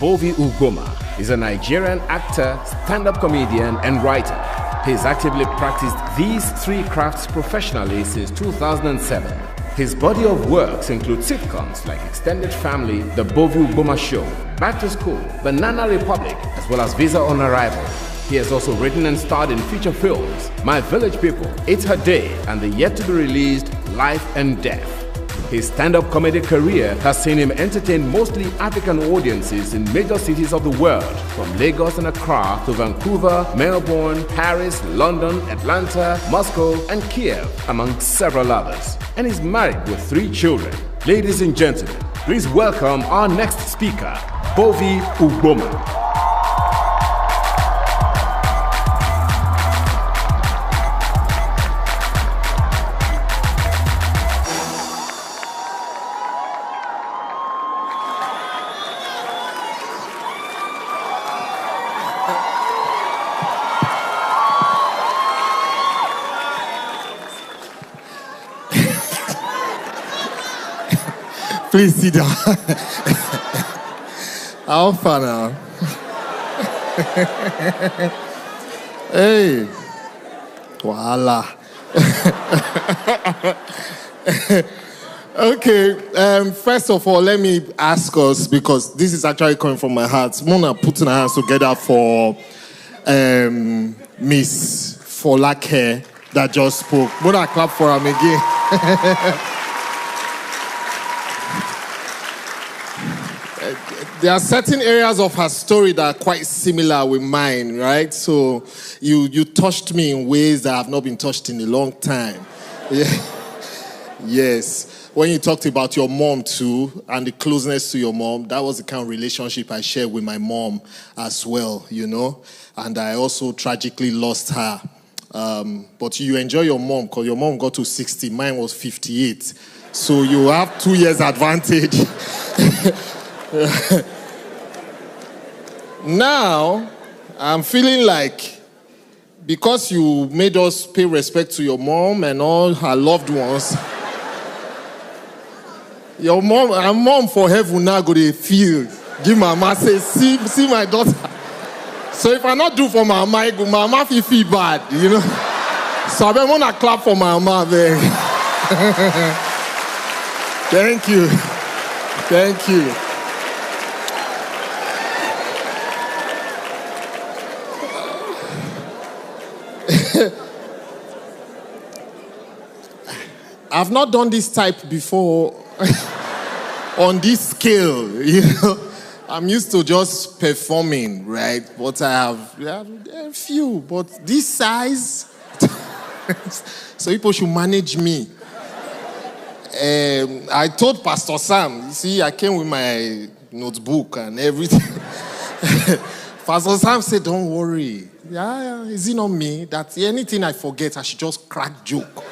Bovi ELC is a Nigerian actor, stand-up comedian, and writer. He's actively practiced these three crafts professionally since 2007. His body of works include sitcoms like Extended Family, The Bovi ELC Show, Back to School, Banana Republic, as well as Visa on Arrival. He has also written and starred in feature films, My Village People, It's Her Day, and the yet-to-be-released Life and Death. His stand-up comedy career has seen him entertain mostly African audiences in major cities of the world, from Lagos and Accra to Vancouver, Melbourne, Paris, London, Atlanta, Moscow, and Kiev, among several others. And he's married with 3 children. Ladies and gentlemen, please welcome our next speaker, Bovi ELC. Please sit down. How far now? Hey. Voila. Okay, first of all, let me ask us, because this is actually coming from my heart. Mona putting our hands together for Miss Folake that just spoke. Mona, clap for him again. There are certain areas of her story that are quite similar with mine, right? So you touched me in ways that have not been touched in a long time. Yeah. Yes. When you talked about your mom too, and the closeness to your mom, that was the kind of relationship I shared with my mom as well, you know? And I also tragically lost her. But you enjoy your mom, because your mom got to 60, mine was 58. So you have 2 years advantage. Now, I'm feeling like, because you made us pay respect to your mom and all her loved ones, your mom, her mom for heaven now go to feel. Give mama, say, see my daughter. So if I not do for my mama feel bad, you know. So I want to clap for my mama there. Thank you. Thank you. I've not done this type before on this scale, you know. I'm used to just performing, right? But I have a few, but this size, so people should manage me. I told Pastor Sam, you see, I came with my notebook and everything. Pastor Sam said, don't worry. Yeah, is it not me? That anything I forget, I should just crack joke.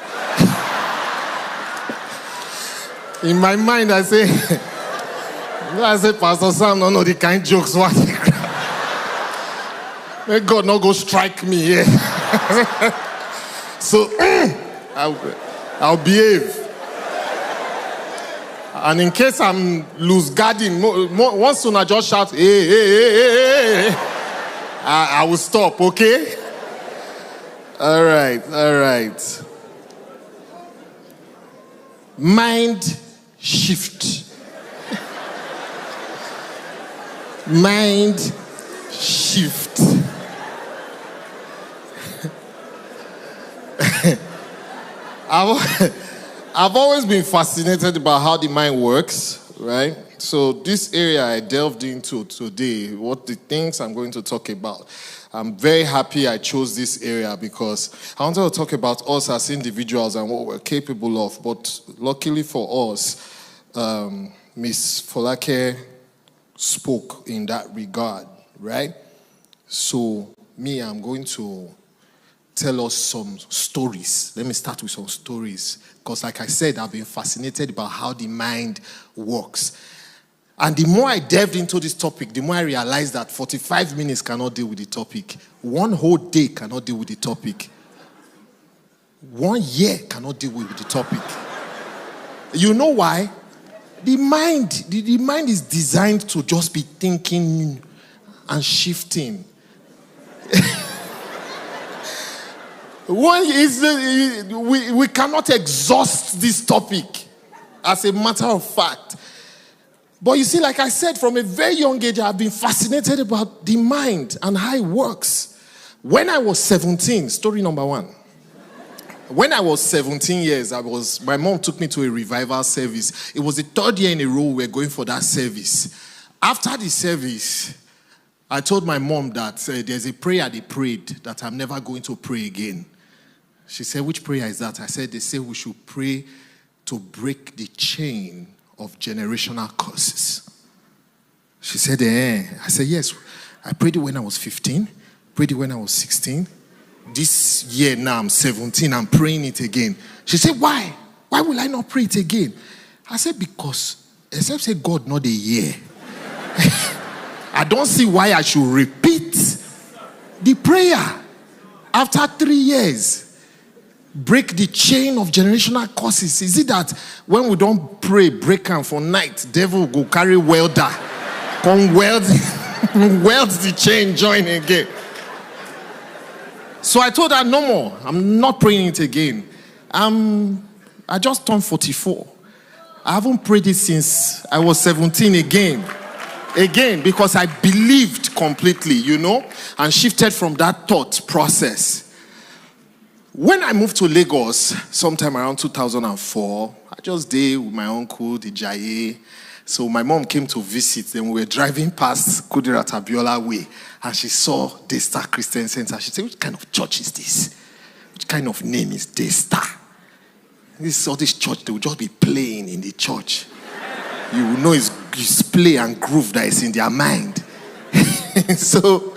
In my mind, I say, Pastor Sam, no, the kind jokes what he crack. May God not go strike me, yeah. So, I'll behave. And in case I'm loose guarding, once soon I just shout, hey. I will stop, okay? All right. Mind shift. Mind shift. I've always been fascinated about how the mind works, right? So this area I delved into today, what the things I'm going to talk about. I'm very happy I chose this area because I wanted to talk about us as individuals and what we're capable of. But luckily for us, Miss Folake spoke in that regard, right? So I'm going to tell us some stories. Let me start with some stories. Because like I said, I've been fascinated about how the mind works. And the more I delved into this topic, the more I realized that 45 minutes cannot deal with the topic. 1 whole day cannot deal with the topic. 1 year cannot deal with the topic. You know why? The mind is designed to just be thinking and shifting. We cannot exhaust this topic as a matter of fact. But you see, like I said, from a very young age, I've been fascinated about the mind and how it works. When I was 17, story number one. When I was 17 years, my mom took me to a revival service. It was the third year in a row we were going for that service. After the service, I told my mom that there's a prayer they prayed that I'm never going to pray again. She said, which prayer is that? I said, they say we should pray to break the chain of generational curses. She said, I said, yes. I prayed it when I was 15, prayed it when I was 16. This year now I'm 17, I'm praying it again. She said, why? Why will I not pray it again? I said, because, except say God not a year. I don't see why I should repeat the prayer after 3 years. Break the chain of generational curses. Is it that when we don't pray, break them for night, devil go carry welder, come weld the chain, join again. So I told her, no more. I'm not praying it again. I just turned 44. I haven't prayed it since I was 17 again. Because I believed completely, and shifted from that thought process. When I moved to Lagos, sometime around 2004, I just did with my uncle, the Jaye. So my mom came to visit. Then we were driving past Kudirat Abiola Way, and she saw Daystar Christian Center. She said, which kind of church is this? Which kind of name is Daystar? This church, they will just be playing in the church. You will know it's play and groove that is in their mind. So,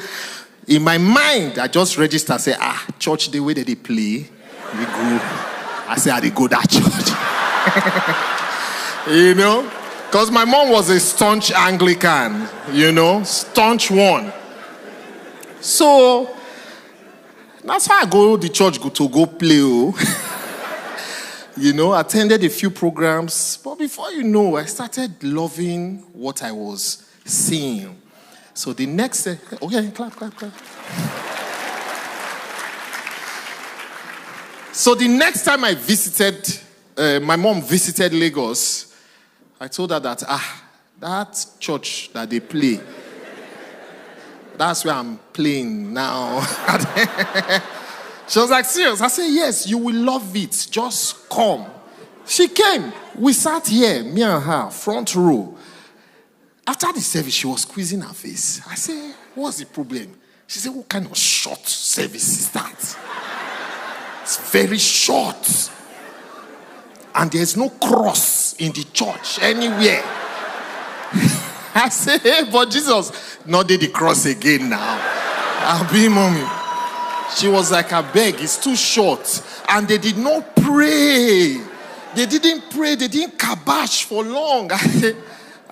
in my mind, I just registered, say, church, the way that they play, we go. I say, they go that church. Because my mom was a staunch Anglican, staunch one. So, that's how I go to the church to go play. Attended a few programs. But before I started loving what I was seeing. So the next... okay, clap. So the next time I visited, my mom visited Lagos, I told her that, that church that they play, that's where I'm playing now. She was like, serious? I said, yes, you will love it. Just come. She came. We sat here, me and her, front row. After the service, she was squeezing her face. I said, what's the problem? She said, what kind of short service is that? It's very short. And there's no cross in the church anywhere. I said, hey, but Jesus, not did the cross again now. I'll be mommy. She was like, I beg, it's too short. And they did not pray. They didn't pray. They didn't kabash for long. I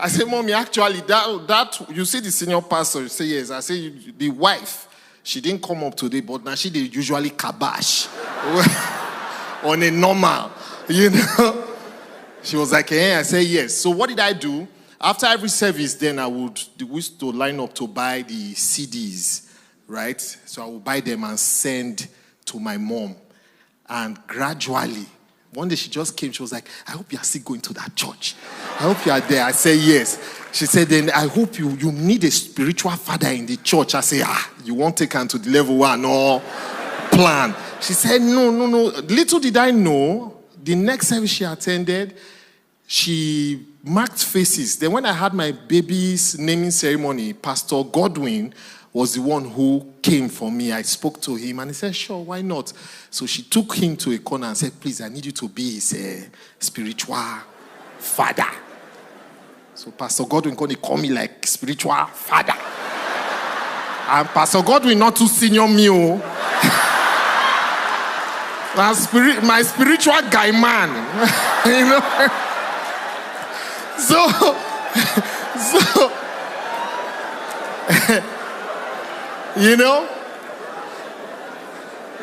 said, mommy, actually, that you see the senior pastor, you say, yes. I say, the wife, she didn't come up today, but now she did usually kabash on a normal, She was like, I said, yes. So what did I do? After every service, then we used to line up to buy the CDs. Right? So I will buy them and send to my mom. And gradually, one day she just came. She was like, I hope you are still going to that church. I hope you are there. I said, yes. She said, then I hope you need a spiritual father in the church. I said, you won't take her to the level 1 or plan. She said, no. Little did I know, the next service she attended, she marked faces. Then when I had my baby's naming ceremony, Pastor Godwin was the one who came for me. I spoke to him and he said, sure, why not? So she took him to a corner and said, please, I need you to be his spiritual father. So Pastor Godwin call me like spiritual father. And Pastor Godwin not too senior me. My spiritual guy man. So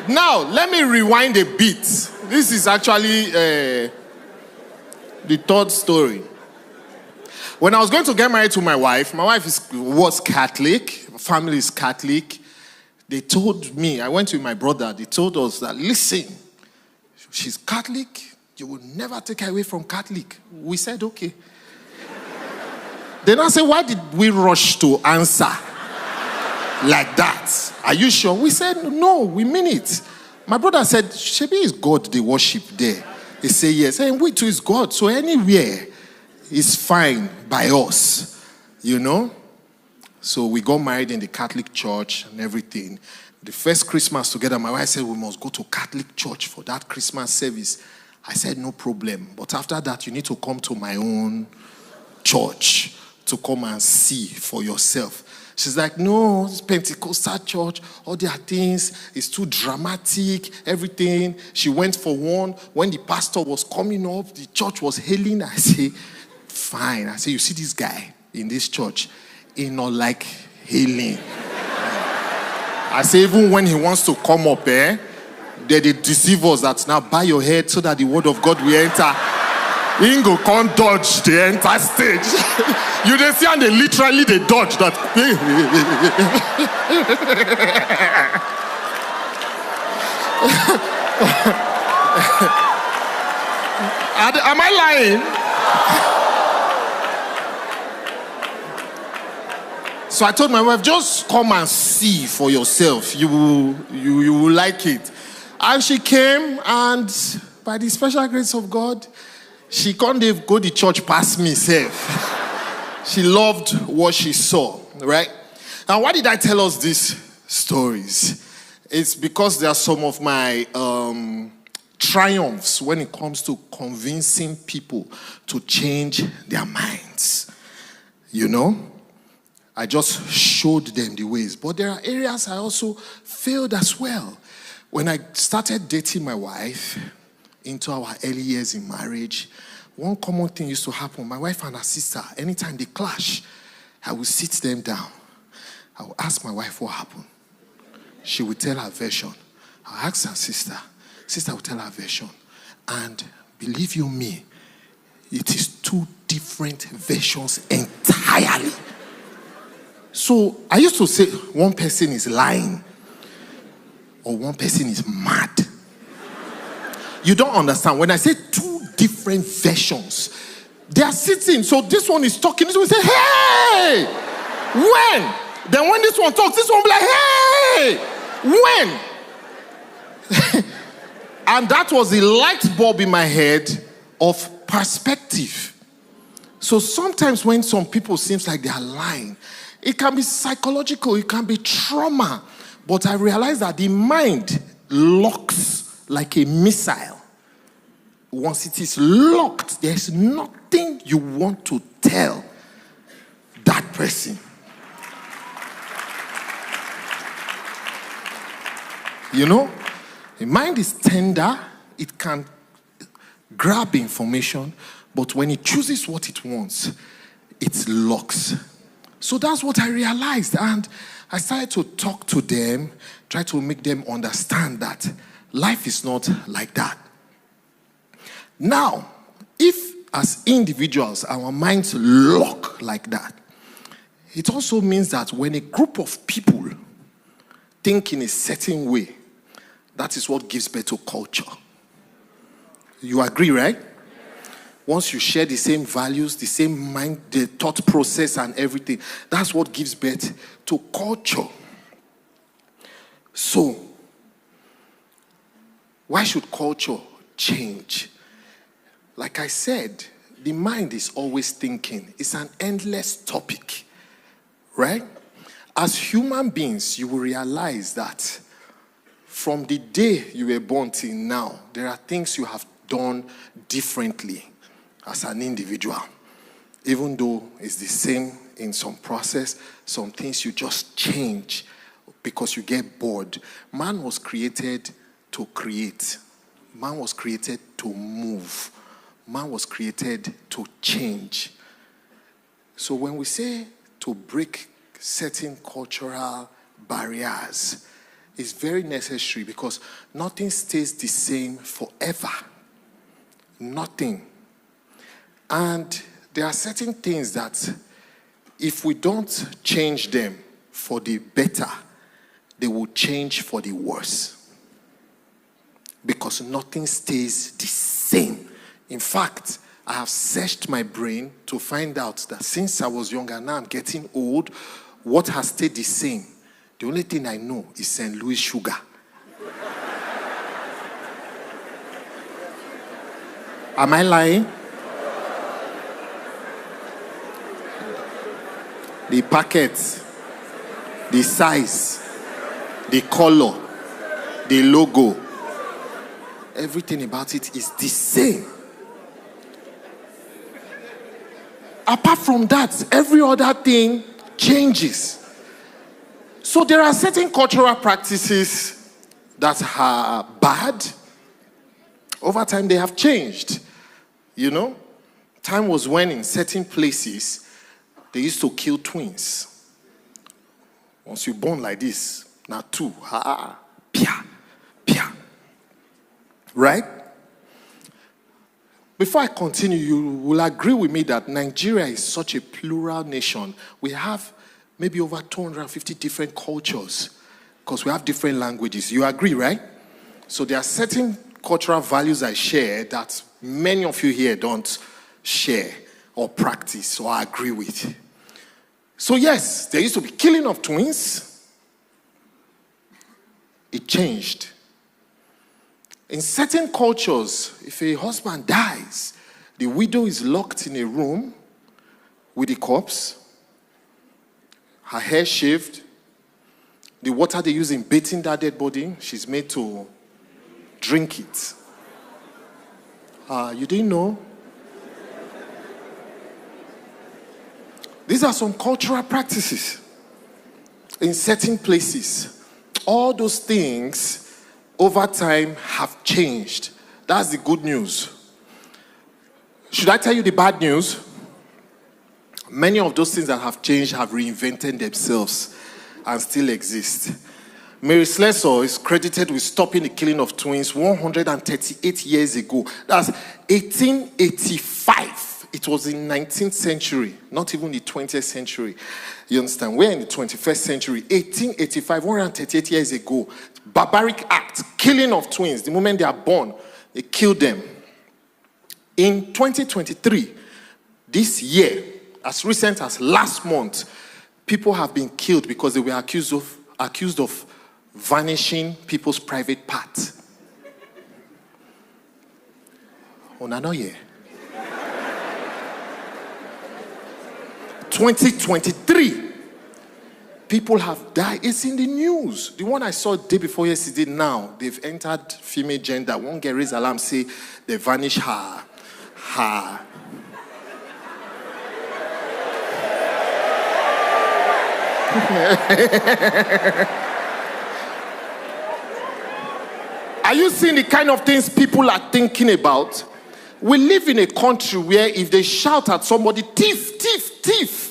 Now, let me rewind a bit. This is actually the third story. When I was going to get married to my wife was Catholic, family is Catholic. They told me, I went with my brother, they told us that, listen, she's Catholic, you will never take her away from Catholic. We said, okay. Then I said, why did we rush to answer like that? Are you sure? We said, no, we mean it. My brother said, Shebi is God they worship there. They say yes. And we too is God. So anywhere is fine by us. You know? So we got married in the Catholic church and everything. The first Christmas together, my wife said we must go to Catholic church for that Christmas service. I said, no problem. But after that, you need to come to my own church to come and see for yourself. She's like, no, it's Pentecostal church, all their things, it's too dramatic, everything. She went for one. When the pastor was coming up, the church was hailing. I say, fine. I say, you see this guy in this church, he not like hailing. I say, even when he wants to come up, they deceive us that now bow your head so that the word of God will enter. He go can't dodge the entire stage. You they see and they literally they dodge that. Am I lying? So I told my wife, just come and see for yourself. You will like it. And she came, and by the special grace of God, she can't go to church past me, safe. She loved what she saw, right? Now, why did I tell us these stories? It's because they are some of my triumphs when it comes to convincing people to change their minds. You know? I just showed them the ways. But there are areas I also failed as well. When I started dating my wife into our early years in marriage, one common thing used to happen. My wife and her sister, anytime they clash, I would sit them down. I would ask my wife what happened. She would tell her version. I would ask her sister. Sister would tell her version. And believe you me, it is two different versions entirely. So I used to say one person is lying or one person is mad. You don't understand. When I say two different versions, they are sitting. So this one is talking. This one say, hey! When? Then when this one talks, this one will be like, hey! When? And that was the light bulb in my head of perspective. So sometimes when some people seems like they are lying, it can be psychological, it can be trauma. But I realize that the mind locks like a missile. Once it is locked, there's nothing you want to tell that person. You know, the mind is tender, it can grab information, but when it chooses what it wants, it locks. So that's what I realized, and I started to talk to them, try to make them understand that life is not like that. Now, if as individuals our minds lock like that, it also means that when a group of people think in a certain way, that is what gives birth to culture. You agree, right? Once you share the same values, the same mind, the thought process and everything, that's what gives birth to culture. So, why should culture change? Like I said, the mind is always thinking. It's an endless topic, right? As human beings, you will realize that from the day you were born till now, there are things you have done differently as an individual. Even though it's the same in some process, some things you just change because you get bored. Man was created to create. Man was created to move. Man was created to change. So when we say to break certain cultural barriers, it's very necessary because nothing stays the same forever. Nothing. And there are certain things that if we don't change them for the better, they will change for the worse. Because nothing stays the same. In fact, I have searched my brain to find out that since I was younger, now I'm getting old, what has stayed the same? The only thing I know is St. Louis sugar. Am I lying? The packet, the size, the color, the logo, everything about it is the same. Apart from that, every other thing changes. So there are certain cultural practices that are bad. Over time, they have changed. You know, time was when in certain places, they used to kill twins. Once you're born like this, now two, pia, pia. Right? Before I continue, you will agree with me that Nigeria is such a plural nation. We have maybe over 250 different cultures because we have different languages. You agree, right? So there are certain cultural values I share that many of you here don't share or practice or agree with. So yes, there used to be killing of twins. It changed. In certain cultures, if a husband dies, the widow is locked in a room with the corpse, her hair shaved, the water they use in bathing that dead body, she's made to drink it. You didn't know? These are some cultural practices in certain places. All those things over time have changed. That's the good news. Should I tell you the bad news? Many of those things that have changed have reinvented themselves and still exist. Mary Slessor is credited with stopping the killing of twins 138 years ago. That's 1885. It was in 19th century, not even the 20th century. You understand? We're in the 21st century. 1885, 138 years ago. Barbaric act, killing of twins. The moment they are born, they kill them. In 2023, this year, as recent as last month, people have been killed because they were accused of vanishing people's private parts. Onanoye. 2023, people have died. It's in the news. The one I saw the day before yesterday, now they've entered female gender. One girl raised alarm, say they vanish her. Are you seeing the kind of things people are thinking about? We live in a country where if they shout at somebody, thief, thief, thief,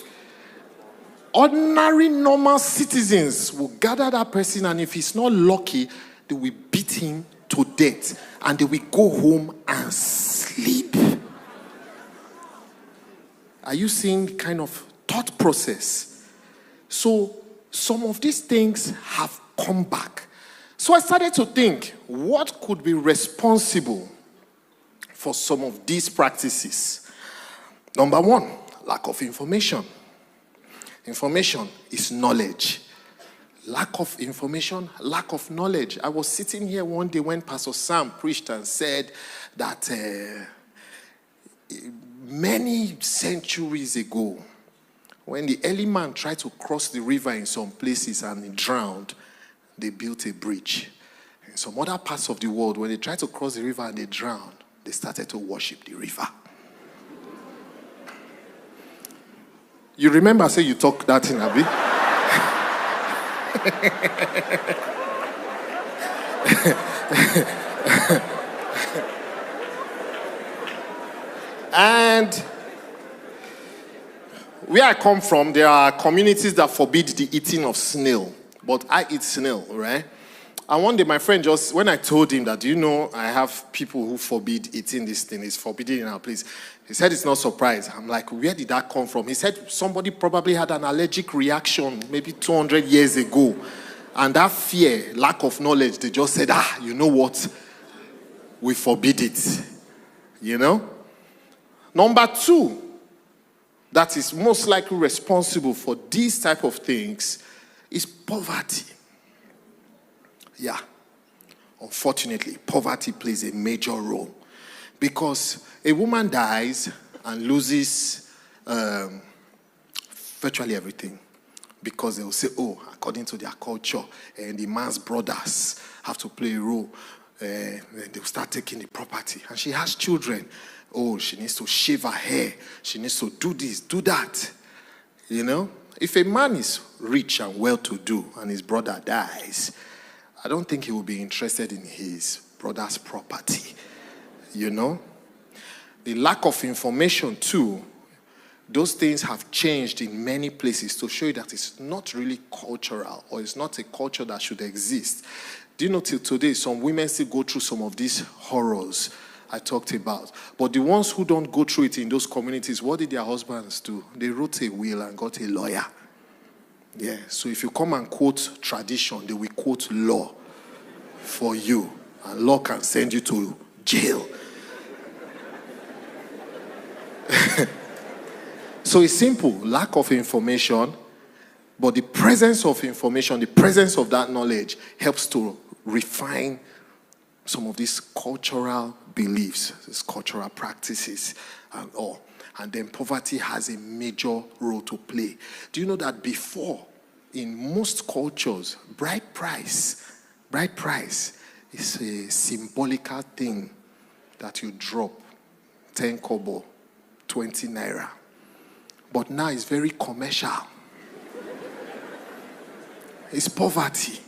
ordinary, normal citizens will gather that person, and if he's not lucky, they will beat him to death, and they will go home and sleep. Are you seeing the kind of thought process? So some of these things have come back. So I started to think, what could be responsible for some of these practices? Number one, lack of information. Information is knowledge. Lack of information, lack of knowledge. I was sitting here one day when Pastor Sam preached and said that many centuries ago, when the early man tried to cross the river in some places and he drowned, they built a bridge. In some other parts of the world, when they tried to cross the river and they drowned, they started to worship the river. You remember, say you talk that in Abi? And where I come from, there are communities that forbid the eating of snail. But I eat snail, right? And one day my friend just, when I told him that, do you know, I have people who forbid eating this thing. It's forbidden in our place. He said it's not surprised. I'm like, where did that come from? He said somebody probably had an allergic reaction maybe 200 years ago. And that fear, lack of knowledge, they just said, you know what? We forbid it. You know? Number two, that is most likely responsible for these type of things is poverty. Yeah. Unfortunately, poverty plays a major role. Because a woman dies and loses virtually everything. Because they will say, according to their culture, and the man's brothers have to play a role. Then they'll start taking the property. And she has children. She needs to shave her hair. She needs to do this, do that. You know? If a man is rich and well-to-do and his brother dies, I don't think he will be interested in his brother's property. You know? The lack of information too, those things have changed in many places to show you that it's not really cultural, or it's not a culture that should exist. Do you know till today, some women still go through some of these horrors I talked about. But the ones who don't go through it in those communities, what did their husbands do? They wrote a will and got a lawyer. Yeah, so if you come and quote tradition, they will quote law for you. And law can send you to jail. So it's simple, lack of information, but the presence of information, the presence of that knowledge helps to refine some of these cultural beliefs, these cultural practices and all. And then poverty has a major role to play. Do you know that before, in most cultures, bride price is a symbolical thing that you drop, 10 kobo, 20 naira. But now it's very commercial. It's poverty.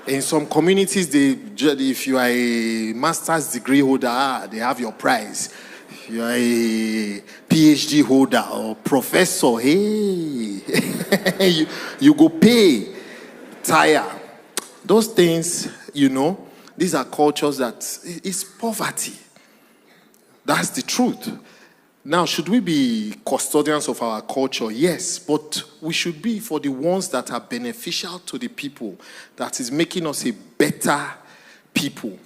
In some communities, if you are a master's degree holder, they have your prize. If you are a PhD holder or professor, hey, you go pay, tire. Those things, you know, these are cultures that it's poverty. That's the truth. Now, should we be custodians of our culture? Yes, but we should be for the ones that are beneficial to the people, that is making us a better people.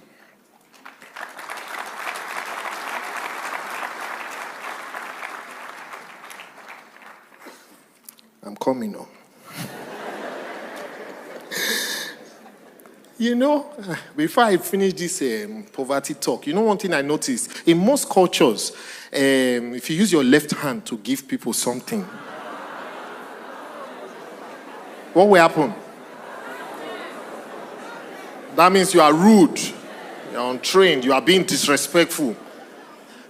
I'm coming on. You know, before I finish this poverty talk, you know one thing I noticed? In most cultures, if you use your left hand to give people something, what will happen? That means you are rude, you are untrained, you are being disrespectful.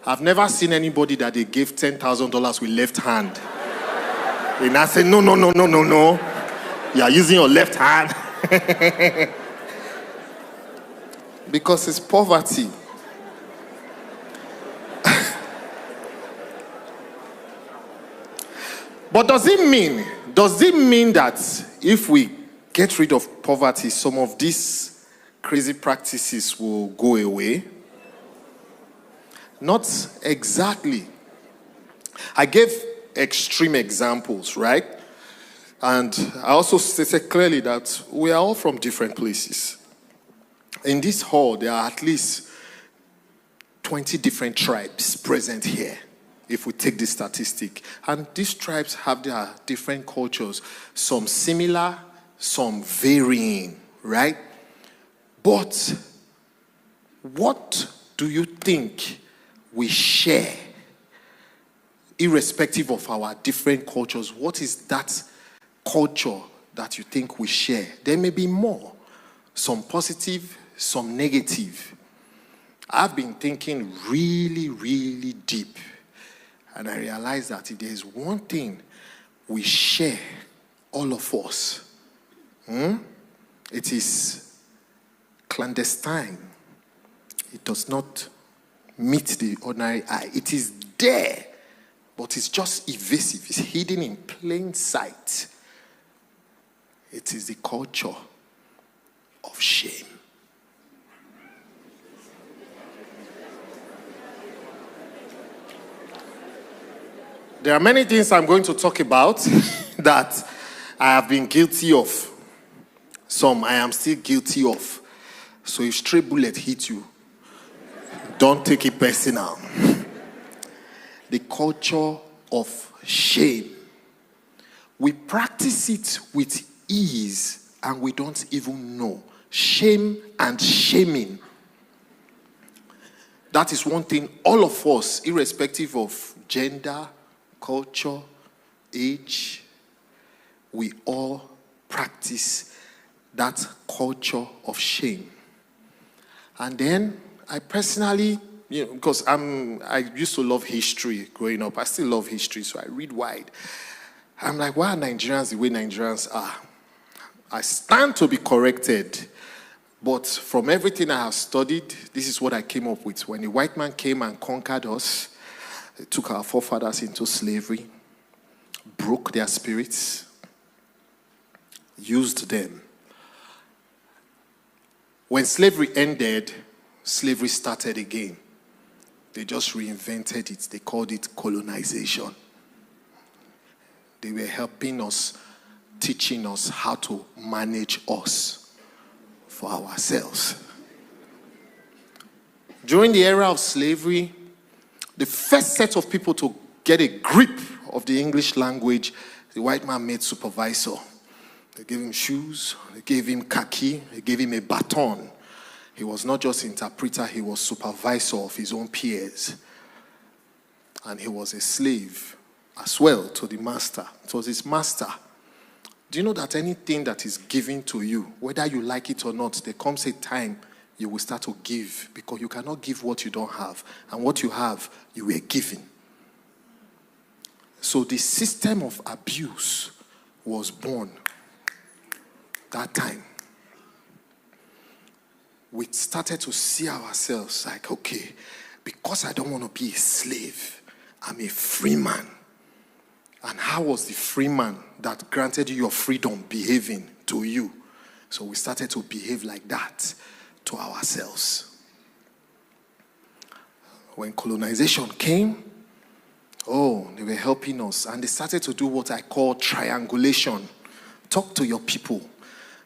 I've never seen anybody that they gave $10,000 with left hand. And I say, no. You are using your left hand. Because it's poverty. But does it mean that if we get rid of poverty, some of these crazy practices will go away? Not exactly. I gave extreme examples, right? And I also stated clearly that we are all from different places. In this hall, there are at least 20 different tribes present here, if we take this statistic. And these tribes have their different cultures, some similar, some varying, right? But what do you think we share, irrespective of our different cultures? What is that culture that you think we share? There may be more, some positive, some negative. I've been thinking really, really deep, and I realized that if there's one thing we share, all of us, it is clandestine. It does not meet the ordinary eye. It is there, but it's just evasive. It's hidden in plain sight. It is the culture of shame. There are many things I'm going to talk about that I have been guilty of. Some I am still guilty of. So if stray bullet hit you, don't take it personal. The culture of shame. We practice it with ease and we don't even know. Shame and shaming. That is one thing all of us, irrespective of gender, culture, age, we all practice that culture of shame. And then I personally, because I used to love history growing up. I still love history, so I read wide. I'm like, why are Nigerians the way Nigerians are? I stand to be corrected. But from everything I have studied, this is what I came up with. When the white man came and conquered us, they took our forefathers into slavery, broke their spirits, used them. When slavery ended, slavery started again. They just reinvented it. They called it colonization. They were helping us, teaching us how to manage us for ourselves. During the era of slavery, the first set of people to get a grip of the English language, the white man made supervisor. They gave him shoes, they gave him khaki, they gave him a baton. He was not just interpreter, he was supervisor of his own peers. And he was a slave as well to the master. It was his master. Do you know that anything that is given to you, whether you like it or not, there comes a time you will start to give, because you cannot give what you don't have. And what you have, you were given. So the system of abuse was born that time. We started to see ourselves like, okay, because I don't want to be a slave, I'm a free man. And how was the free man that granted you your freedom behaving to you? So we started to behave like that to ourselves. When colonization came, they were helping us. And they started to do what I call triangulation. Talk to your people.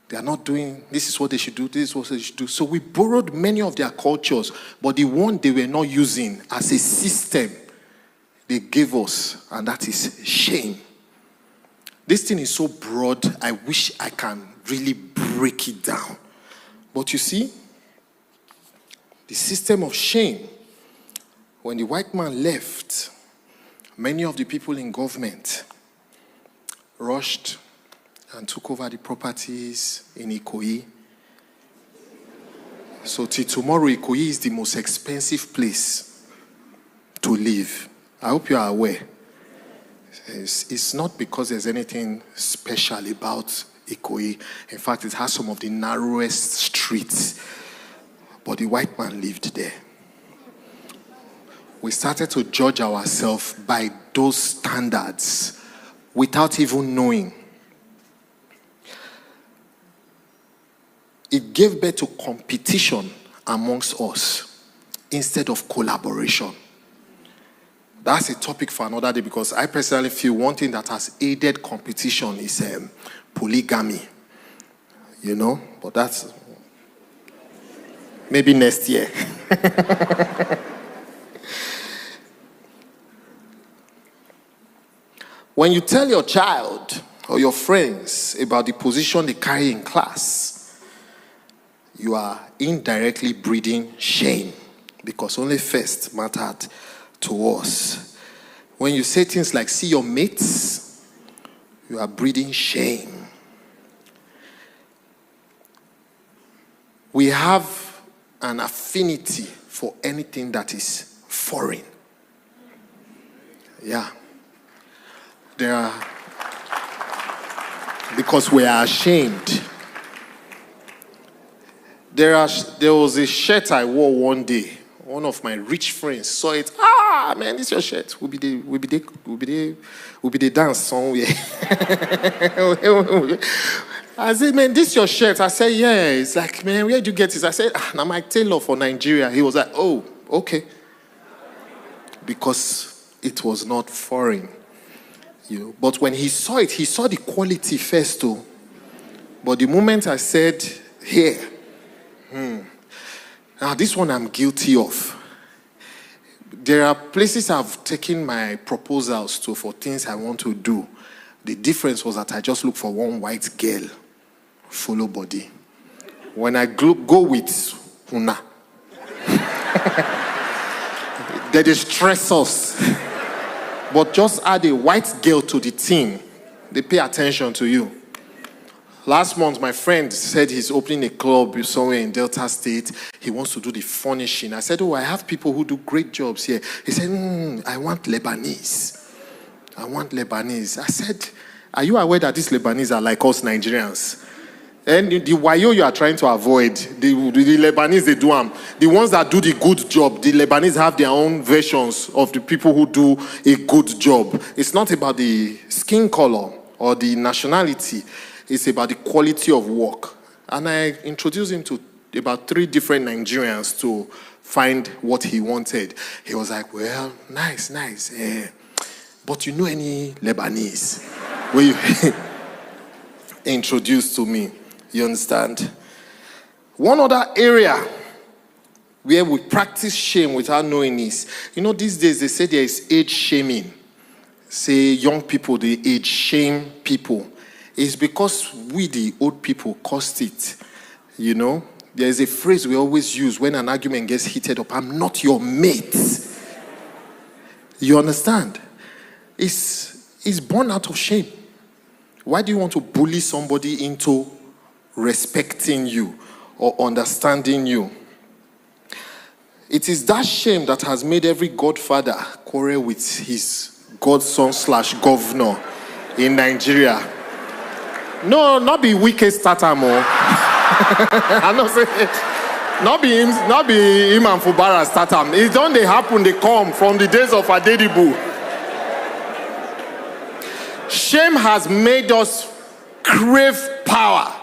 They are not doing, this is what they should do, this is what they should do. So we borrowed many of their cultures, but the one they were not using as a system, they gave us, and that is shame. This thing is so broad, I wish I can really break it down. But you see, the system of shame, when the white man left, many of the people in government rushed and took over the properties in Ikoyi. So till tomorrow, Ikoyi is the most expensive place to live. I hope you are aware. It's not because there's anything special about Ikoyi. In fact, it has some of the narrowest streets. But the white man lived there. We started to judge ourselves by those standards without even knowing. It gave birth to competition amongst us instead of collaboration. That's a topic for another day, because I personally feel one thing that has aided competition is polygamy. But that's maybe next year. When you tell your child or your friends about the position they carry in class, you are indirectly breeding shame, because only first mattered to us. When you say things like, see your mates, you are breeding shame. We have an affinity for anything that is foreign. Yeah. Because we are ashamed. There was a shirt I wore one day. One of my rich friends saw it. Man, this is your shirt. We'll be the dance somewhere. I said, man, this your shirt? I said, yeah. It's like, man, where did you get this? I said, now my tailor for Nigeria. He was like, oh, okay. Because it was not foreign. But when he saw it, he saw the quality first too. But the moment I said, here, now this one I'm guilty of. There are places I've taken my proposals to for things I want to do. The difference was that I just look for one white girl, follow body. When I go with Una, they distress us. But just add a white girl to the team, they pay attention to you. Last month, my friend said he's opening a club somewhere in Delta State. He wants to do the furnishing. I said, I have people who do great jobs here. He said, I want Lebanese. I said, are you aware that these Lebanese are like us Nigerians? And the wayo you are trying to avoid, the Lebanese, they do them. The ones that do the good job, the Lebanese have their own versions of the people who do a good job. It's not about the skin color or the nationality. It's about the quality of work. And I introduced him to about 3 different Nigerians to find what he wanted. He was like, well, nice. But you know any Lebanese? Where you introduced to me. You understand? One other area where we practice shame without knowing is, these days they say there is age shaming. Say young people, they age shame people. It's because we, the old people, caused it. There's a phrase we always use when an argument gets heated up. I'm not your mate. You understand? It's born out of shame. Why do you want to bully somebody into respecting you or understanding you? It is that shame that has made every godfather quarrel with his godson/governor in Nigeria. No, not be wicked starter more. I'm not saying not be him and Fubara starter. It's done. They happen. They come from the days of Adedibu. Shame has made us crave power,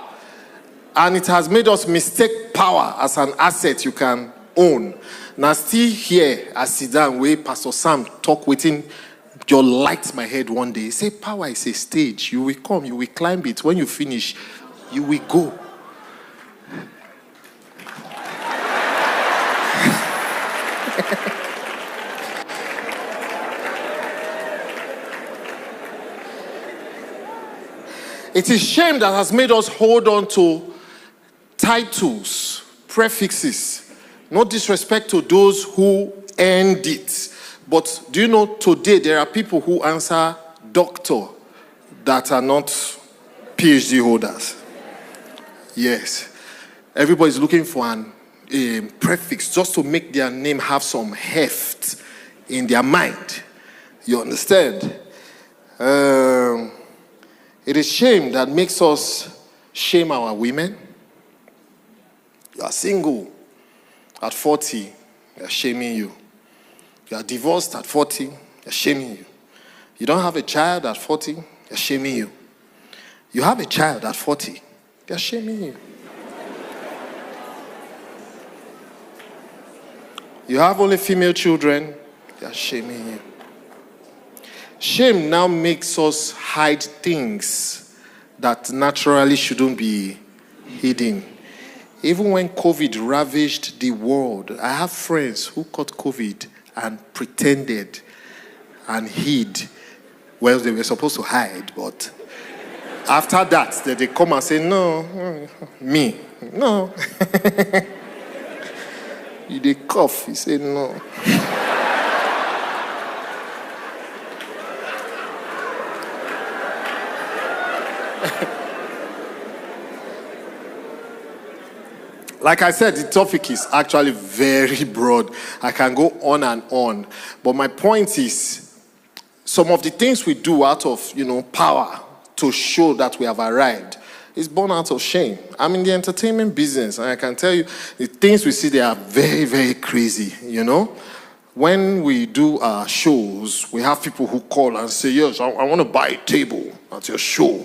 and it has made us mistake power as an asset you can own. Now, still here at Sidan, where Pastor Sam talk within. You light my head one day. Say, power is a stage. You will come, you will climb it. When you finish, you will go. It is shame that has made us hold on to titles, prefixes. No disrespect to those who earned it. But do you know today there are people who answer doctor that are not PhD holders? Yes. Everybody's looking for a prefix just to make their name have some heft in their mind. You understand? It is shame that makes us shame our women. You are single at 40, they are shaming you. You are divorced at 40, they're shaming you. You don't have a child at 40, they're shaming you. You have a child at 40, they're shaming you. You have only female children, they're shaming you. Shame now makes us hide things that naturally shouldn't be hidden. Even when COVID ravaged the world, I have friends who caught COVID and pretended and hid. Well, they were supposed to hide, but after that, they come and say, no, me, no. They cough, he said, no. Like I said, the topic is actually very broad. I can go on and on. But my point is, some of the things we do out of, power to show that we have arrived is born out of shame. I'm in the entertainment business, and I can tell you, the things we see there are very, very crazy, When we do our shows, we have people who call and say, yes, I want to buy a table at your show.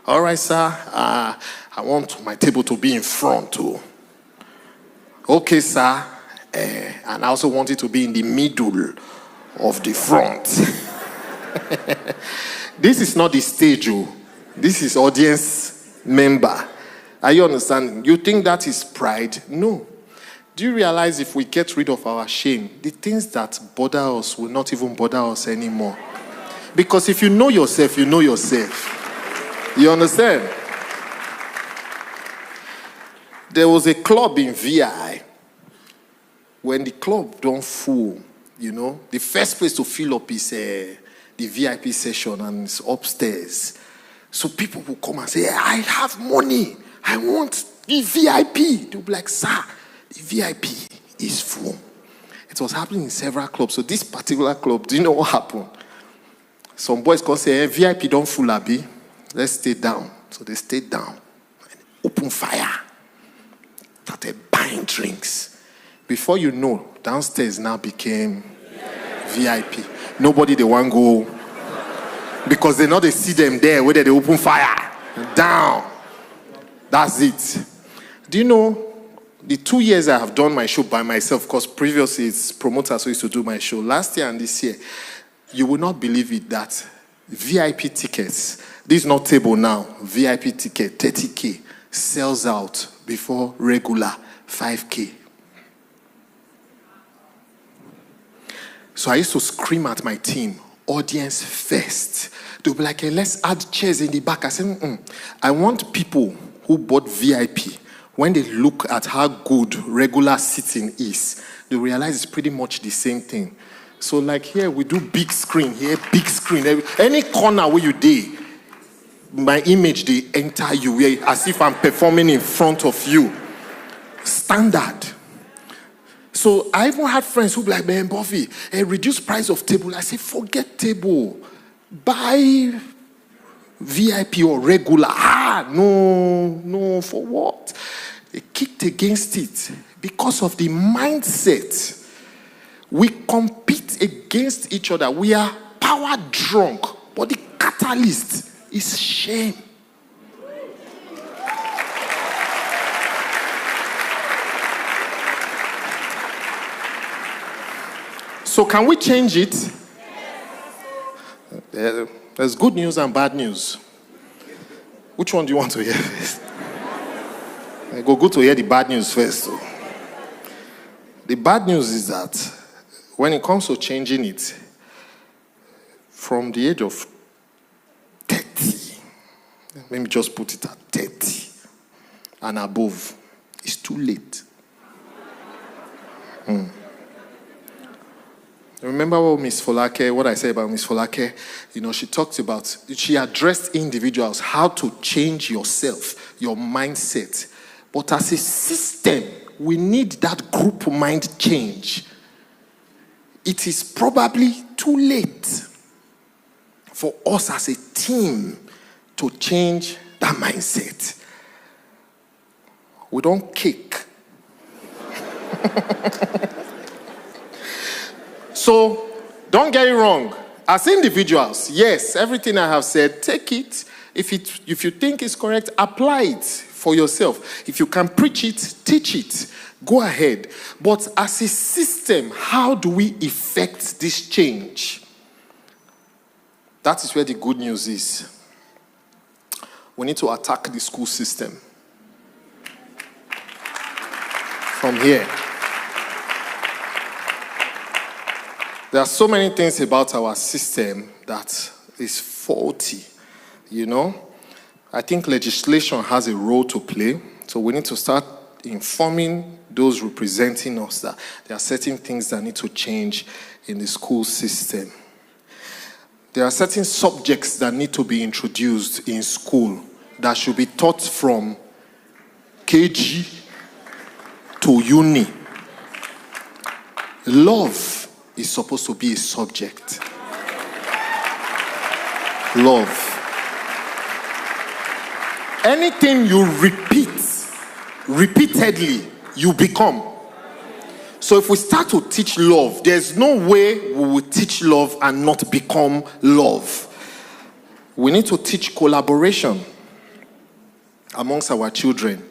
All right, sir. I want my table to be in front too. Okay, sir. And I also want it to be in the middle of the front. This is not the stage, oh. This is audience member. Are you understanding? You think that is pride? No. Do you realize if we get rid of our shame, the things that bother us will not even bother us anymore? Because if you know yourself, you know yourself. You understand? There was a club in VI. When the club don't full, the first place to fill up is the VIP session, and it's upstairs. So people will come and say, I have money. I want the VIP. They'll be like, sir, the VIP is full. It was happening in several clubs. So this particular club, do you know what happened? Some boys come say, VIP don't full, Abi. Let's stay down. So they stayed down. Open fire. Started buying drinks. Before you know, downstairs now became VIP. Nobody they want go. Because they know they see them there, where they open fire. Down. That's it. Do you know, the 2 years I have done my show by myself, because previously it's promoters who used to do my show. Last year and this year, you will not believe it that VIP tickets, this is not table now, VIP ticket, 30K, sells out before regular 5K. So I used to scream at my team, audience first. They'll be like, hey, let's add chairs in the back. I said, I want people who bought VIP, when they look at how good regular sitting is, they realize it's pretty much the same thing. So like here, we do big screen, here, big screen. Any corner where you did, my image, they enter you, as if I'm performing in front of you. Standard. So I even had friends who be like, man, Bovi, reduce price of table. I say, forget table. Buy VIP or regular. No, for what? They kicked against it because of the mindset. We compete against each other. We are power drunk, but the catalyst is shame. So can we change it? There's good news and bad news. Which one do you want to hear first? I go to hear the bad news first. So. The bad news is that when it comes to changing it, from the age of 30, let me just put it at 30 and above, it's too late. Remember what I said about Miss Folake? She talked about, she addressed individuals, how to change yourself, your mindset. But as a system, we need that group mind change. It is probably too late for us as a team to change that mindset. We don't kick. So, don't get it wrong. As individuals, yes, everything I have said, take it. If you think it's correct, apply it for yourself. If you can preach it, teach it. Go ahead. But as a system, how do we effect this change? That is where the good news is. We need to attack the school system. From here. There are so many things about our system that is faulty, I think legislation has a role to play. So we need to start informing those representing us that there are certain things that need to change in the school system. There are certain subjects that need to be introduced in school that should be taught from KG to uni. Love is supposed to be a subject. Love. Anything you repeat repeatedly, you become. So if we start to teach love, there's no way we will teach love and not become love. We need to teach collaboration. amongst our children.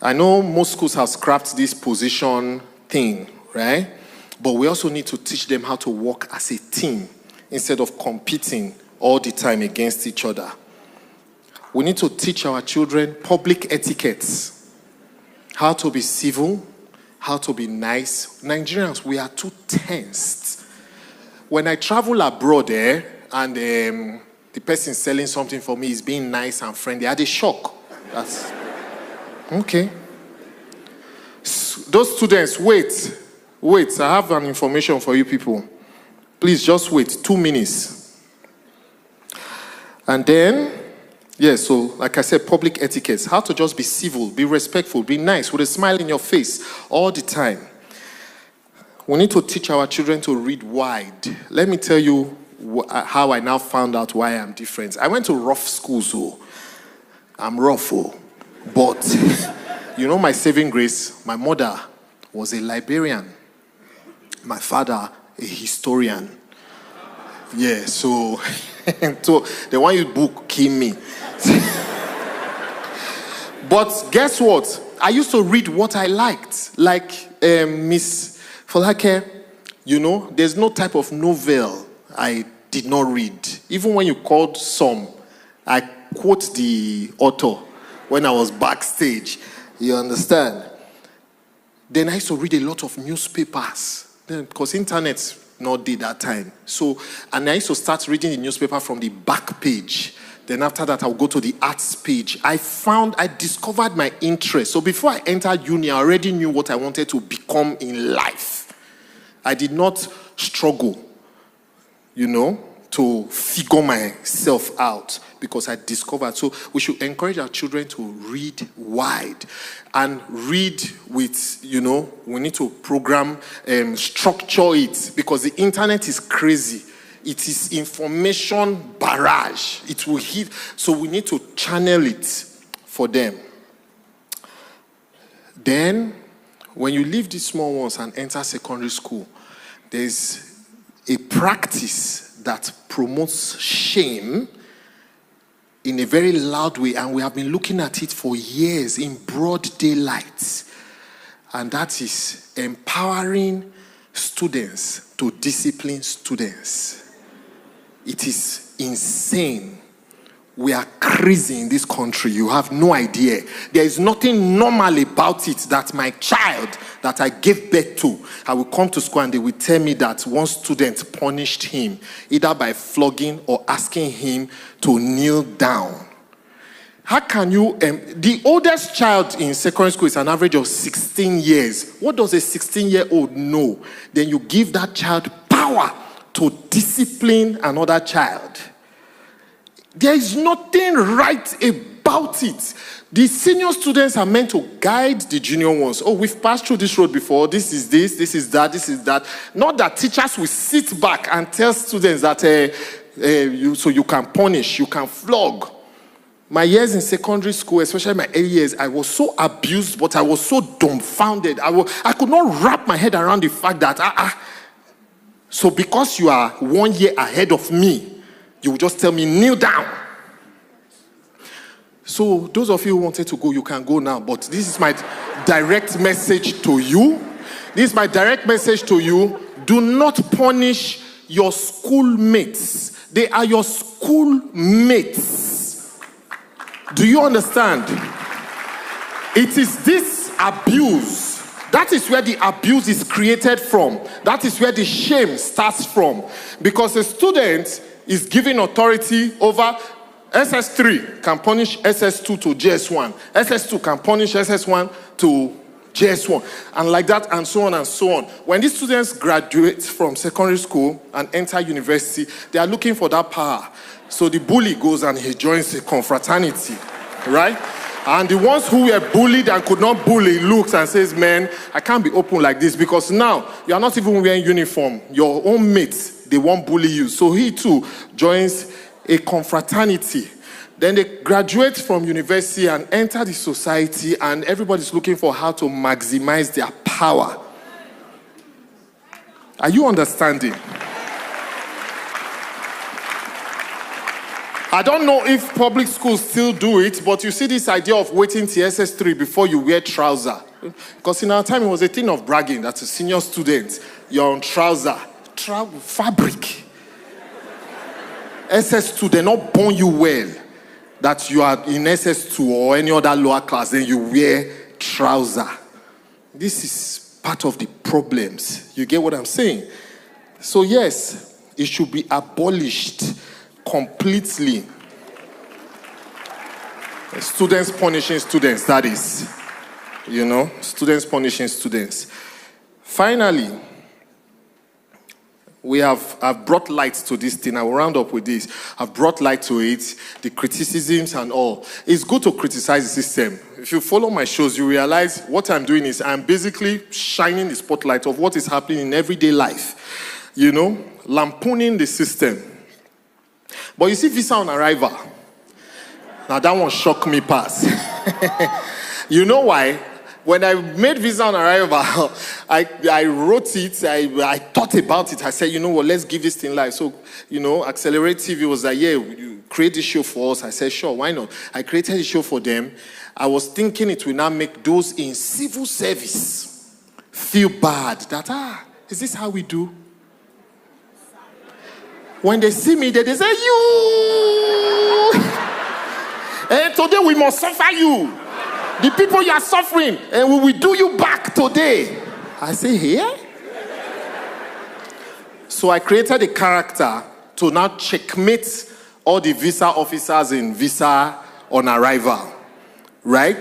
I know most schools have scrapped this position thing, right? But we also need to teach them how to work as a team instead of competing all the time against each other. We need to teach our children public etiquettes, how to be civil, how to be nice. Nigerians, we are too tensed. When I travel abroad and the person selling something for me is being nice and friendly, I had a shock. That's okay. Those students, wait, I have an information for you people. Please just wait 2 minutes. And then, so like I said, public etiquettes, how to just be civil, be respectful, be nice, with a smile in your face all the time. We need to teach our children to read wide. Let me tell you how I now found out why I'm different. I went to rough schools, so I'm rough, but you know my saving grace? My mother was a librarian. My father, a historian. Yeah, so the one you book kill me. But guess what? I used to read what I liked. Like Miss Folake, there's no type of novel I did not read. Even when you called some, I quote the author when I was backstage. You understand? Then I used to read a lot of newspapers. Because internet's not did that time. And I used to start reading the newspaper from the back page. Then after that, I'll go to the arts page. I discovered my interest. So before I entered uni, I already knew what I wanted to become in life. I did not struggle, to figure myself out because I discovered. So we should encourage our children to read wide and read with, we need to program, structure it because the internet is crazy. It is information barrage. It will hit. So we need to channel it for them. Then, when you leave these small ones and enter secondary school, there's a practice that promotes shame in a very loud way, and we have been looking at it for years in broad daylight. And that is empowering students to discipline students. It is insane. We are crazy in this country. You have no idea. There is nothing normal about it that my child that I gave birth to, I will come to school and they will tell me that one student punished him, either by flogging or asking him to kneel down. How can you, the oldest child in secondary school is an average of 16 years. What does a 16-year-old know? Then you give that child power to discipline another child. There is nothing right about it. The senior students are meant to guide the junior ones. Oh, we've passed through this road before. This is this, this is that, this is that. Not that teachers will sit back and tell students that so you can punish, you can flog. My years in secondary school, especially my early years, I was so abused, but I was so dumbfounded. I could not wrap my head around the fact that, so because you are 1 year ahead of me, you will just tell me, kneel down. So those of you who wanted to go, you can go now. But this is my direct message to you. This is my direct message to you. Do not punish your schoolmates. They are your schoolmates. Do you understand? It is this abuse. That is where the abuse is created from. That is where the shame starts from. Because a student is given authority over SS3 can punish SS2 to JS1. SS2 can punish SS1 to JS1. And like that, and so on and so on. When these students graduate from secondary school and enter university, they are looking for that power. So the bully goes and he joins a confraternity, right? And the ones who were bullied and could not bully looks and says, man, I can't be open like this because now you are not even wearing uniform. Your own mates, they won't bully you. So he too joins a confraternity. Then they graduate from university and enter the society, and everybody's looking for how to maximize their power. Are you understanding? I don't know if public schools still do it, but you see this idea of waiting till SS3 before you wear trouser. Because in our time, it was a thing of bragging that a senior student, you're on trouser. Fabric. SS2, they not born you well. That you are in SS2 or any other lower class, then you wear trouser. This is part of the problems. You get what I'm saying? So yes, it should be abolished completely. Students punishing students, that is. You know, students punishing students. Finally, I've brought light to this thing. I will round up with this. I've brought light to it, the criticisms and all. It's good to criticize the system. If you follow my shows, you realize what I'm doing is I'm basically shining the spotlight of what is happening in everyday life. You know, lampooning the system. But you see visa on arrival. Now that one shocked me past. You know why? When I made visa on arrival, I wrote it, I thought about it. I said, you know what, let's give this thing life. So, you know, Accelerate TV was like, yeah, you create this show for us. I said, sure, why not? I created a show for them. I was thinking it will now make those in civil service feel bad. That, is this how we do? When they see me, they say, you! And today we must suffer you. The people you are suffering, and we will do you back today. I say, here? So I created a character to now checkmate all the visa officers in visa on arrival. Right?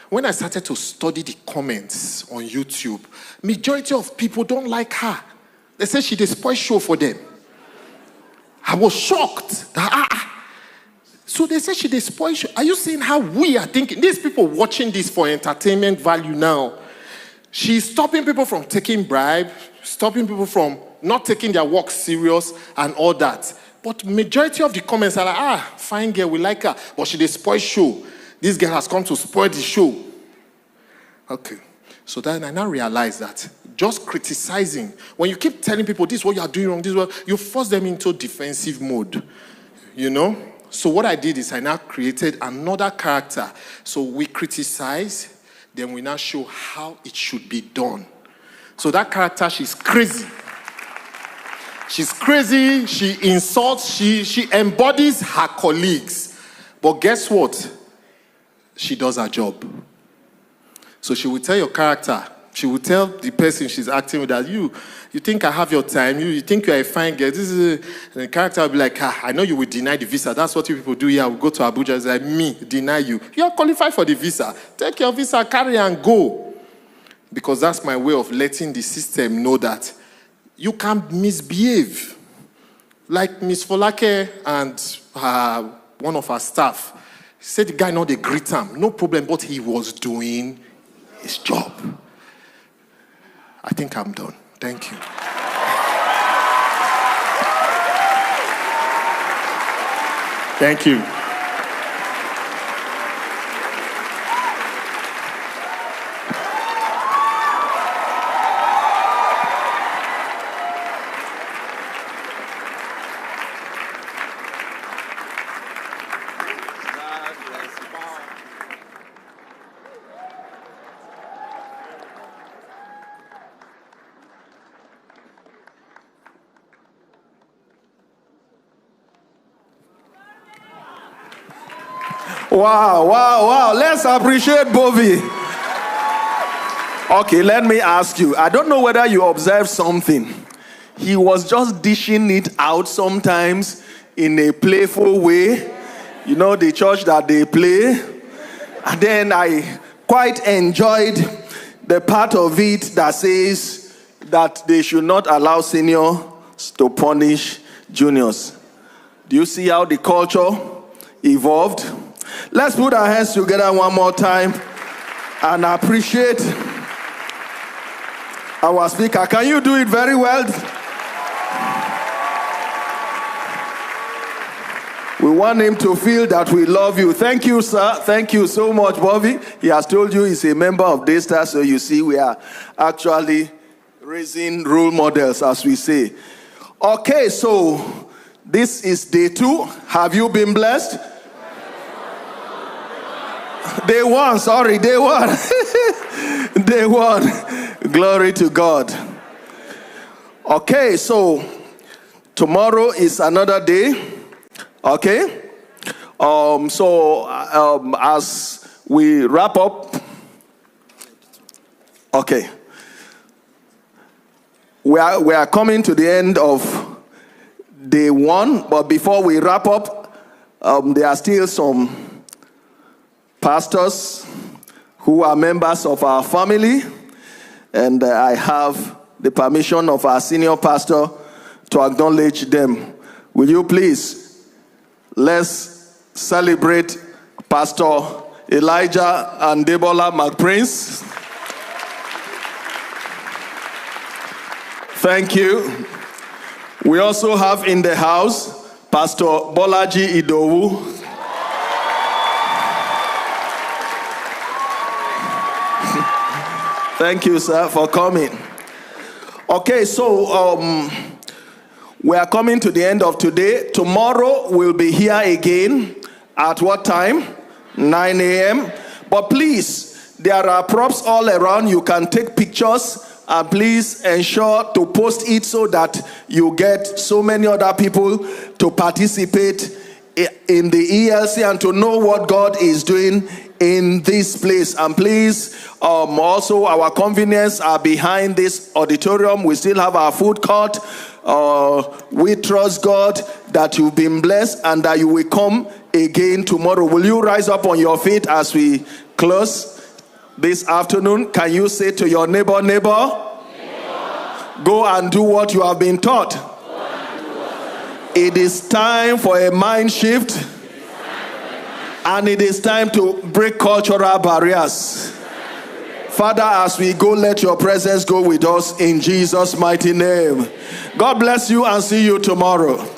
When I started to study the comments on YouTube, majority of people don't like her. They say she did spoil show for them. I was shocked. So they say she did spoil show. Are you seeing how we are thinking? These people watching this for entertainment value now. She's stopping people from taking bribe, stopping people from not taking their work serious and all that. But majority of the comments are like, fine girl, we like her. But she did spoil show. This girl has come to spoil the show. Okay. So then I now realize that just criticizing, when you keep telling people this is what you are doing wrong, this is what, you force them into defensive mode. You know? So what I did is I now created another character. So we criticize, then we now show how it should be done. So that character, she's crazy. She's crazy, she insults, she embodies her colleagues. But guess what? She does her job. So she will tell your character, she will tell the person she's acting with that, you think I have your time, you think you're a fine girl. And the character will be like, I know you will deny the visa. That's what you people do here. We'll go to Abuja. It's like, me, deny you. You are qualified for the visa. Take your visa, carry and go. Because that's my way of letting the system know that you can misbehave. Like Miss Folake and one of her staff said the guy not they greet him. No problem, but he was doing his job. I think I'm done. Thank you. Thank you. Wow. Let's appreciate Bovi. Okay, let me ask you. I don't know whether you observed something. He was just dishing it out sometimes in a playful way. You know, the church that they play. And then I quite enjoyed the part of it that says that they should not allow seniors to punish juniors. Do you see how the culture evolved? Let's put our hands together one more time and appreciate our speaker. Can you do it very well? We want him to feel that we love you. Thank you, sir. Thank you so much, Bovi. He has told you he's a member of Daystar, so you see we are actually raising role models, as we say. Okay, so This is day 2. Have you been blessed? Day 1, sorry, day 1. Day 1. Glory to God. Okay, so tomorrow is another day. Okay? As we wrap up, okay. We are coming to the end of day 1, but before we wrap up, there are still some pastors who are members of our family, and I have the permission of our senior pastor to acknowledge them. Will you please, let's celebrate Pastor Elijah and Debola McPrince. Thank you. We also have in the house Pastor Bolaji Idowu. Thank you, sir, for coming. Okay, so we are coming to the end of today. Tomorrow we'll be here again at what time? 9 a.m. But please, there are props all around. You can take pictures. And please ensure to post it so that you get so many other people to participate in the ELC and to know what God is doing in this place. And please, also our convenience are behind this auditorium. We still have our food court. We trust God that you've been blessed and that you will come again tomorrow. Will you rise up on your feet as we close this afternoon? Can you say to your neighbor, go and do what you have been taught? It is time for a mind shift, and it is time to break cultural barriers. Father, as we go, let your presence go with us in Jesus' mighty name. God bless you and see you tomorrow.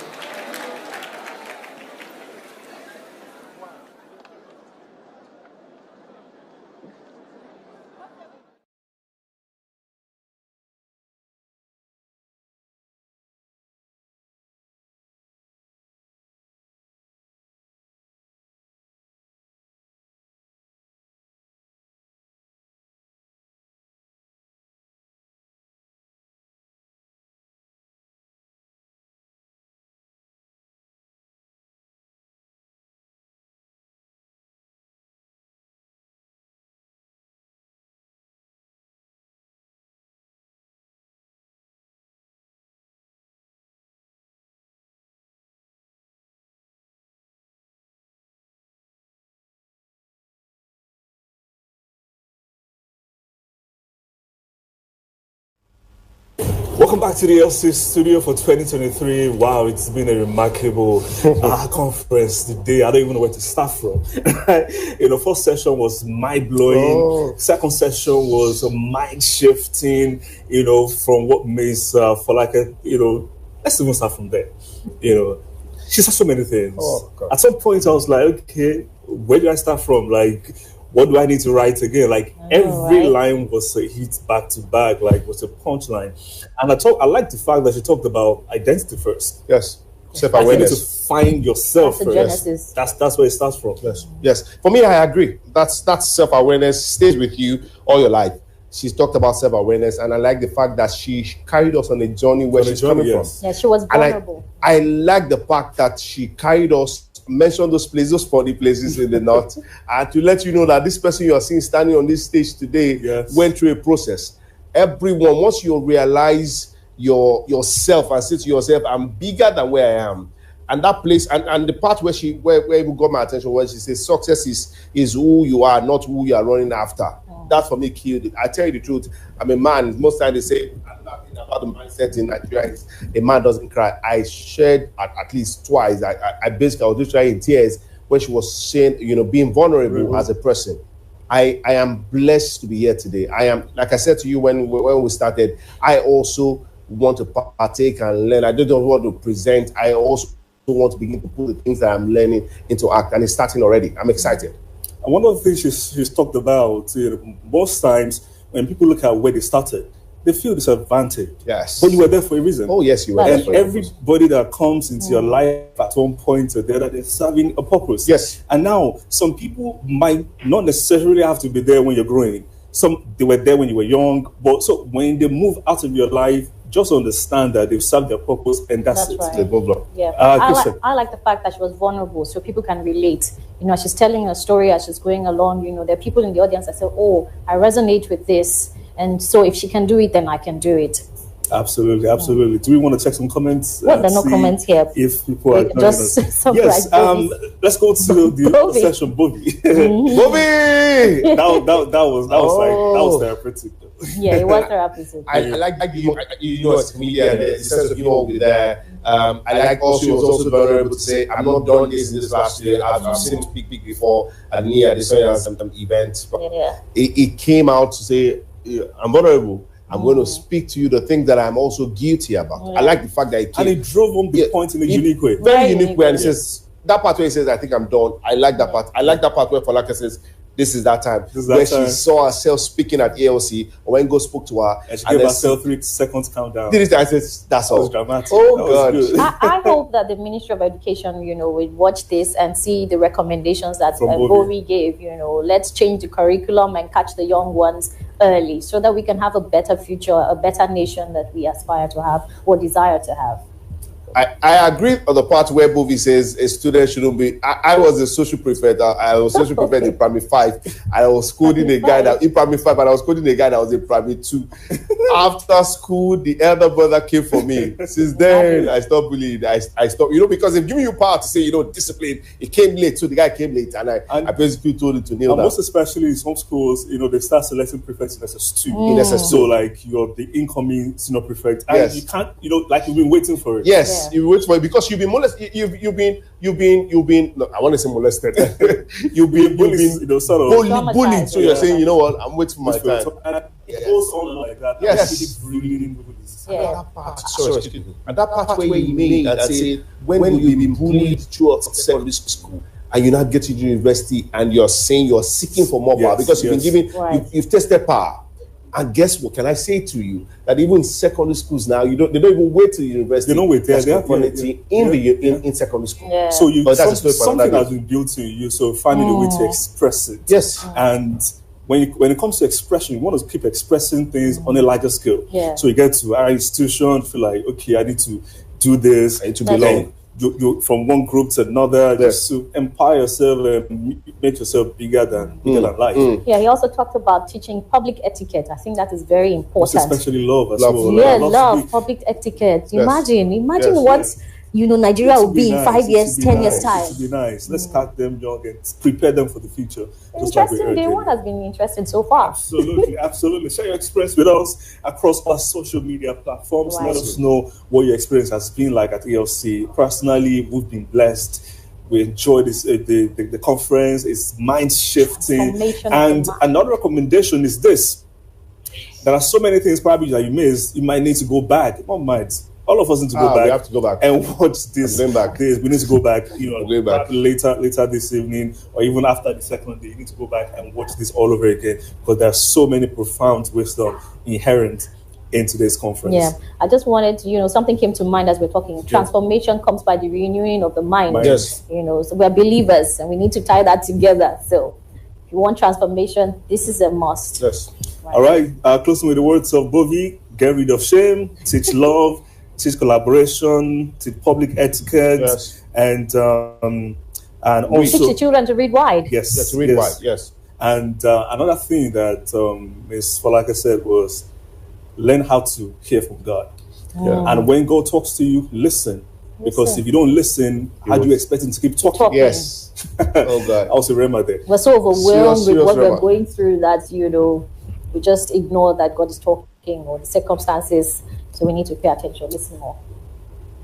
Welcome back to the ELC studio for 2023. Wow, it's been a remarkable conference today. I don't even know where to start from. First session was mind-blowing. Second session was mind-shifting, from what means for like a, let's even start from there. She said so many things. At some point I was like, okay, where do I start from? Like, what do I need to write again? Like every line was a hit back to back, like was a punchline. And I like the fact that she talked about identity first. Yes. Self-awareness. You need to find yourself first. That's where it starts from. Yes. For me, I agree. That's self-awareness stays with you all your life. She's talked about self-awareness, and I like the fact that she carried us on a journey where she's coming from. Yeah, she was vulnerable. And I like the fact that she carried us, mentioned those places, those funny places in the north, and to let you know that this person you are seeing standing on this stage today went through a process. Everyone, once you realize yourself and say to yourself, I'm bigger than where I am. And that place, and the part where it got my attention, where she says success is who you are, not who you are running after. That for me killed it. I tell you the truth, I'm a man. Most times they say about the mindset in Nigeria is a man doesn't cry. I shared at least twice. I basically was literally in tears when she was saying, being vulnerable as a person. I am blessed to be here today. I am, like I said to you when we started, I also want to partake and learn. I don't want to present. I also want to begin to put the things that I'm learning into act, and it's starting already. I'm excited. And one of the things she's talked about, most times when people look at where they started, they feel disadvantaged. Yes. But you were there for a reason. Oh, yes, you were there And for a reason. everybody that comes into your life at one point or the other, they're serving a purpose. Yes. And now, some people might not necessarily have to be there when you're growing. Some, they were there when you were young. But so when they move out of your life, just understand that they've served their purpose, and that's it. Right. They move on. Yeah, I like the fact that she was vulnerable, so people can relate. You know, she's telling her story as she's going along. You know, there are people in the audience that say, "Oh, I resonate with this," and so if she can do it, then I can do it. Absolutely, absolutely. Do we want to check some comments? Well, there are no comments here. If people are just yes. Let's go to the session, Bovi. Bovi! that was therapeutic. Yeah, it was therapeutic. I like as comedian, the sense of humor with that. I like also, he was also vulnerable to say, I'm not done this in this last year. I've seen him speak before at me at the event. But it came out to say, I'm vulnerable. I'm going to speak to you the things that I'm also guilty about. I like the fact that it came. And it drove home the point in a unique way. Very unique way. And he says, that part where he says, I think I'm done. I like that part. I like that part where Falaka says, this is that time. Where she saw herself speaking at ELC, or when God spoke to her. And she gave herself 3 seconds countdown. I said, that's all. Dramatic. Oh, God. I hope that the Ministry of Education, you know, will watch this and see the recommendations that Bovi gave. You know, let's change the curriculum and catch the young ones early so that we can have a better future, a better nation that we aspire to have or desire to have. I agree on the part where Bovi says a student shouldn't be. I was a social prefect. I was social prefect in primary 5. I was scolding a guy that in primary 5, and I was scolding a guy that was in primary 2. After school, the elder brother came for me. Since then, I stopped bullying. I stopped, you know, because they've given you power to say, you know, discipline. It came late, so the guy came late, and I basically told him to kneel down. Most especially in some schools, you know, they start selecting prefects in SS2. In SS2, so like you're the incoming senior prefect, and you can't, you know, like you've been waiting for it. Yes. You wait for it because you've been molested. You've been. No, I want to say molested. you've been you know, sort of bullied. So you're saying, you know what? I'm waiting for my time. And it goes on like that. Yes. And that part where you made that say when you've been bullied throughout secondary school, and you're not getting to university, and you're saying you're seeking for more power because you've been given, you've tested power. And guess what? Can I say to you that even secondary schools now, they don't even wait till university. They don't wait there. In secondary school. Yeah. So something has been built in you. So finding a way to express it. Yes. And when it comes to expression, you want to keep expressing things on a larger scale. Yeah. So you get to our institution, feel like, okay, I need to do this. I need to belong. You from one group to another, just to empower yourself and make yourself bigger than life. Yeah, he also talked about teaching public etiquette. I think that is very important. Especially love as well. Yeah, love, public etiquette. Imagine what Nigeria will be in 5 years, 10 years time. It would be nice. Let's start them young and prepare them for the future. Interesting. Day one has been interesting so far. Absolutely, absolutely. Share your experience with us across our social media platforms. Let us know what your experience has been like at ELC. Personally, we've been blessed. We enjoyed this the conference. It's mind shifting. And another recommendation is this: there are so many things probably that you missed. You might need to go back. Not might. All of us need to go back. We have to go back and watch this. We need to go back. Later this evening, or even after the second day, you need to go back and watch this all over again because there are so many profound wisdom inherent in today's conference. Yeah, I just wanted to, something came to mind as we're talking. Transformation comes by the renewing of the mind. Yes. So we're believers, and we need to tie that together. So, if you want transformation, this is a must. Yes. Right. All right. Closing with the words of Bovi: get rid of shame, teach love. Teach collaboration, teach public etiquette, and also teach the children to read wide. Yes, to read wide. Yes. And another thing that Ms. Falaka said was learn how to hear from God. Yeah. And when God talks to you, listen. Because if you don't listen, how do you expect him to keep talking? Yes. Oh God. I also remember that. We're so overwhelmed with what we're going through that we just ignore that God is talking or the circumstances. So we need to pay attention, listen more.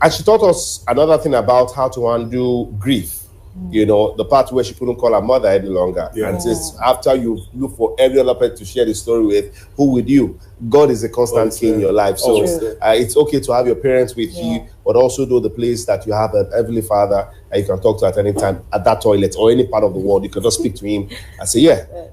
And she taught us another thing about how to undo grief. You know, the part where she couldn't call her mother any longer. And since after you look for every other person to share the story with, who with you? God is a constant key in your life. So it's okay to have your parents with you, but also know the place that you have an Heavenly Father that you can talk to at any time at that toilet or any part of the world. You can just speak to him and say,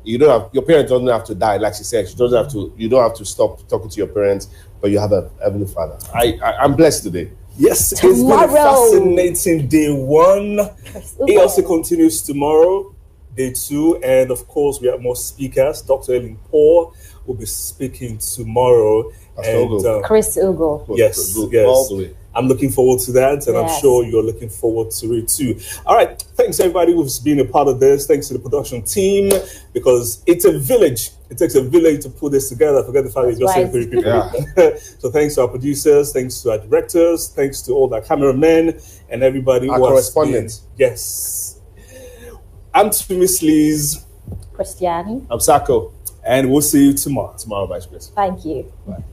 you don't have, your parents don't have to die. Like she said, you don't have to stop talking to your parents, but you have a Heavenly Father. I'm blessed today. Yes, it's been a fascinating day 1. ELC continues tomorrow, day 2, and of course we have more speakers. Dr. Ellen Paul will be speaking tomorrow. And Chris Ugo. Yes, all the way. I'm looking forward to that, and I'm sure you're looking forward to it too. All right, thanks everybody who's been a part of this. Thanks to the production team, because it's a village. It takes a village to put this together. Forget the fact that it's just 3 people. So thanks to our producers, thanks to our directors, thanks to all the cameramen and everybody our correspondents. Yes. I'm Miss Liz. Christiani. I'm Sako. And we'll see you tomorrow. Tomorrow, Vice President. Thank you. Bye.